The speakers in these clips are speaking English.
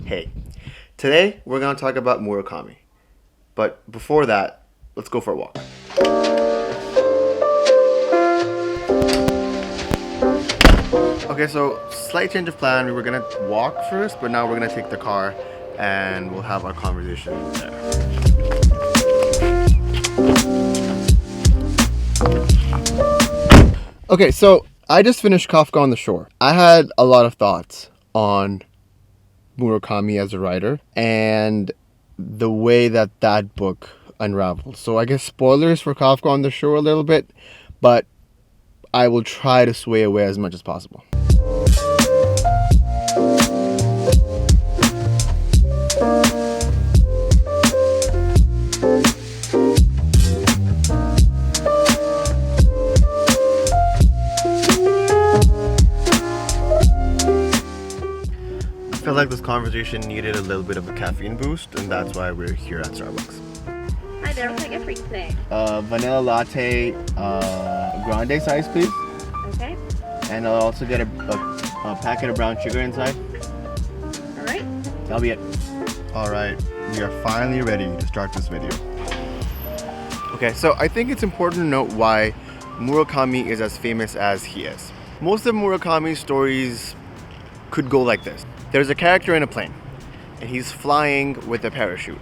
Hey, today we're going to talk about Murakami. But before that, let's go for a walk. Okay, so slight change of plan. We were going to walk first, but now we're going to take the car and we'll have our conversation there. Okay, so I just finished Kafka on the Shore. I had a lot of thoughts on Murakami as a writer and the way that book unraveled. So I guess spoilers for Kafka on the Shore a little bit, but I will try to sway away as much as possible. I felt like this conversation needed a little bit of a caffeine boost, and that's why we're here at Starbucks. Hi there, what can I get for you today? Vanilla latte, grande size, please. Okay. And I'll also get a packet of brown sugar inside. Alright. That'll be it. Alright, we are finally ready to start this video. Okay, so I think it's important to note why Murakami is as famous as he is. Most of Murakami's stories could go like this. There's a character in a plane, and he's flying with a parachute.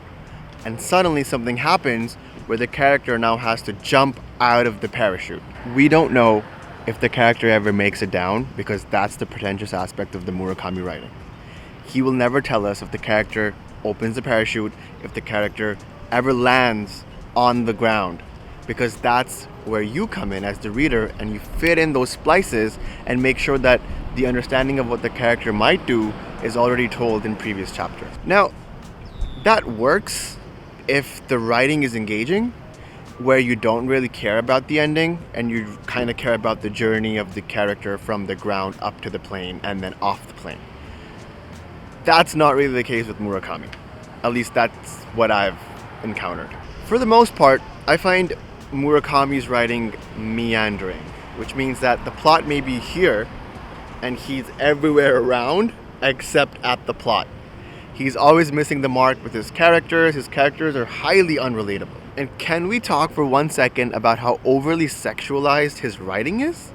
And suddenly something happens where the character now has to jump out of the parachute. We don't know if the character ever makes it down, because that's the pretentious aspect of the Murakami writing. He will never tell us if the character opens the parachute, if the character ever lands on the ground, because that's where you come in as the reader and you fit in those splices and make sure that the understanding of what the character might do is already told in previous chapters. Now, that works if the writing is engaging, where you don't really care about the ending and you kind of care about the journey of the character from the ground up to the plane and then off the plane. That's not really the case with Murakami. At least that's what I've encountered. For the most part, I find Murakami's writing meandering, which means that the plot may be here and he's everywhere around except at the plot. He's always missing the mark with his characters. His characters are highly unrelatable. And can we talk for 1 second about how overly sexualized his writing is?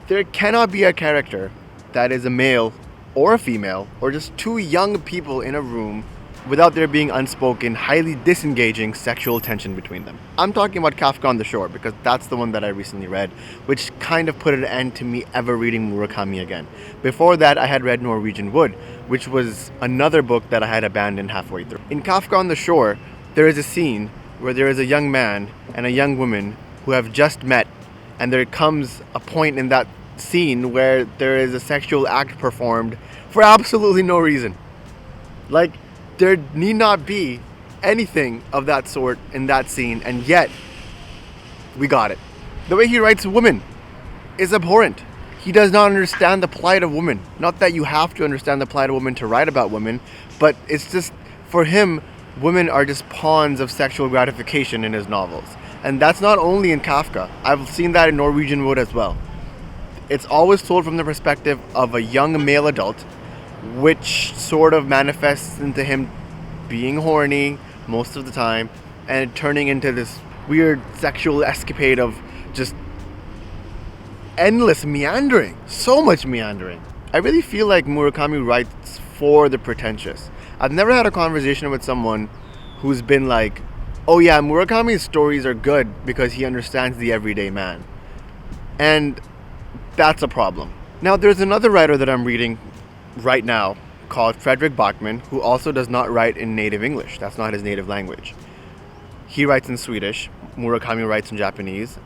There cannot be a character that is a male or a female or just two young people in a room without there being unspoken, highly disengaging sexual tension between them. I'm talking about Kafka on the Shore because that's the one that I recently read, which kind of put an end to me ever reading Murakami again. Before that, I had read Norwegian Wood, which was another book that I had abandoned halfway through. In Kafka on the Shore, there is a scene where there is a young man and a young woman who have just met, and there comes a point in that scene where there is a sexual act performed for absolutely no reason. Like, there need not be anything of that sort in that scene, and yet we got it. The way he writes women is abhorrent. He does not understand the plight of women. Not that you have to understand the plight of women to write about women, but it's just, for him, women are just pawns of sexual gratification in his novels. And that's not only in Kafka. I've seen that in Norwegian Wood as well. It's always told from the perspective of a young male adult, which sort of manifests into him being horny most of the time and turning into this weird sexual escapade of just endless meandering. So much meandering. I really feel like Murakami writes for the pretentious. I've never had a conversation with someone who's been like, oh yeah, Murakami's stories are good because he understands the everyday man. And that's a problem. Now, there's another writer that I'm reading right now called Fredrik Backman, who also does not write in native English. That's not his native language. He writes in Swedish, Murakami writes in Japanese.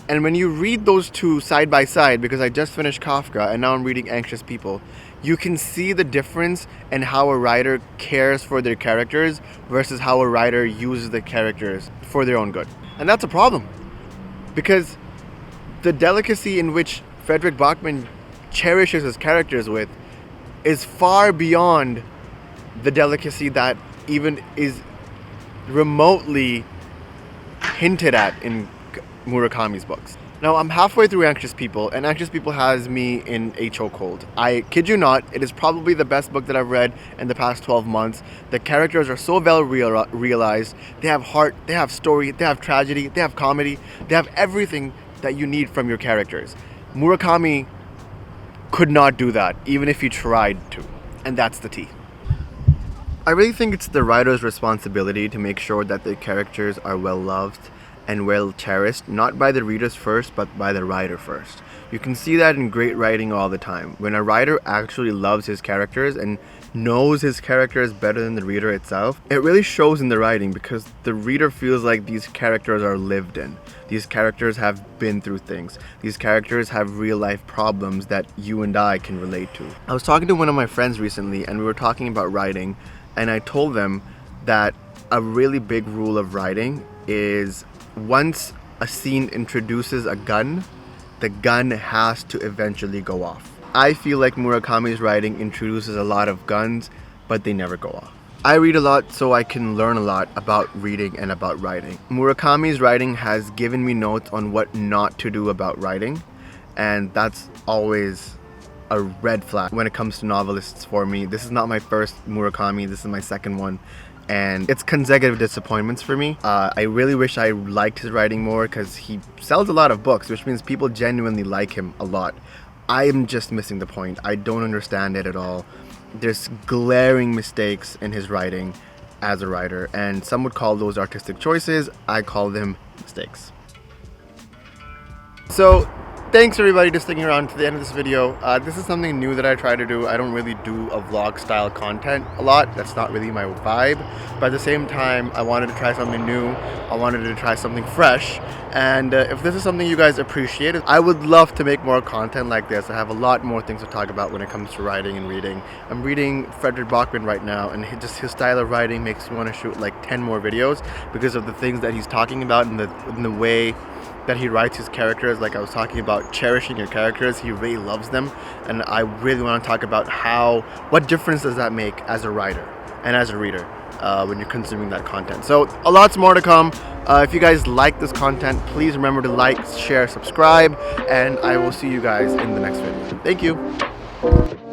And when you read those two side by side, because I just finished Kafka and now I'm reading Anxious People, you can see the difference in how a writer cares for their characters versus how a writer uses the characters for their own good. And that's a problem, because the delicacy in which Fredrik Backman cherishes his characters with is far beyond the delicacy that even is remotely hinted at in Murakami's books. Now, I'm halfway through Anxious People, and Anxious People has me in a chokehold. I kid you not, it is probably the best book that I've read in the past 12 months. The characters are so well realized. They have heart, they have story, they have tragedy, they have comedy, they have everything that you need from your characters. Murakami could not do that, even if he tried to, and that's the tea. I really think it's the writer's responsibility to make sure that their characters are well loved and well cherished, not by the readers first, but by the writer first. You can see that in great writing all the time. When a writer actually loves his characters and knows his characters better than the reader itself, it really shows in the writing because the reader feels like these characters are lived in. These characters have been through things. These characters have real life problems that you and I can relate to. I was talking to one of my friends recently and we were talking about writing, and I told them that a really big rule of writing is once a scene introduces a gun, the gun has to eventually go off. I feel like Murakami's writing introduces a lot of guns, but they never go off. I read a lot so I can learn a lot about reading and about writing. Murakami's writing has given me notes on what not to do about writing, and that's always a red flag when it comes to novelists for me. This is not my first Murakami, this is my second one, and it's consecutive disappointments for me. I really wish I liked his writing more because he sells a lot of books, which means people genuinely like him a lot. I'm just missing the point. I don't understand it at all. There's glaring mistakes in his writing as a writer, and some would call those artistic choices. I call them mistakes. So thanks everybody for sticking around to the end of this video. This is something new that I try to do. I don't really do a vlog style content a lot. That's not really my vibe. But at the same time, I wanted to try something new. I wanted to try something fresh. And if this is something you guys appreciate, I would love to make more content like this. I have a lot more things to talk about when it comes to writing and reading. I'm reading Frederick Bachman right now, and his style of writing makes me want to shoot like 10 more videos because of the things that he's talking about and the way that he writes his characters. Like I was talking about cherishing your characters, he really loves them, and I really want to talk about what difference does that make as a writer and as a reader when you're consuming that content. So a lot's more to come. If you guys like this content, please remember to like, share, subscribe, and I will see you guys in the next video. Thank you.